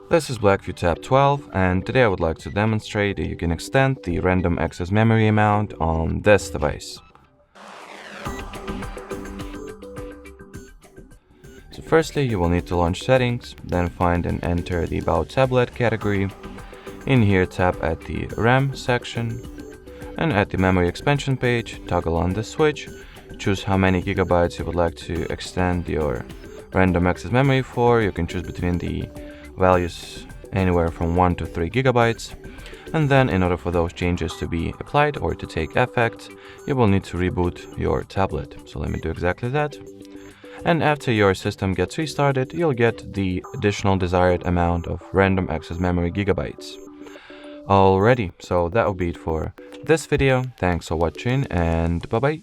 This is BLACKVIEW Tab 12, and today I would like to demonstrate that you can extend the random access memory amount on this device. So firstly, you will need to launch Settings, then find and enter the About Tablet category. In here, tap at the RAM section, and at the memory expansion page, toggle on the switch, choose how many gigabytes you would like to extend your random access memory for. You can choose between the values anywhere from 1 to 3 gigabytes. And then in order for those changes to be applied or to take effect, you will need to reboot your tablet. So let me do exactly that. And after your system gets restarted, you'll get the additional desired amount of random access memory gigabytes. Alrighty, so that will be it for this video. Thanks for watching, and bye bye.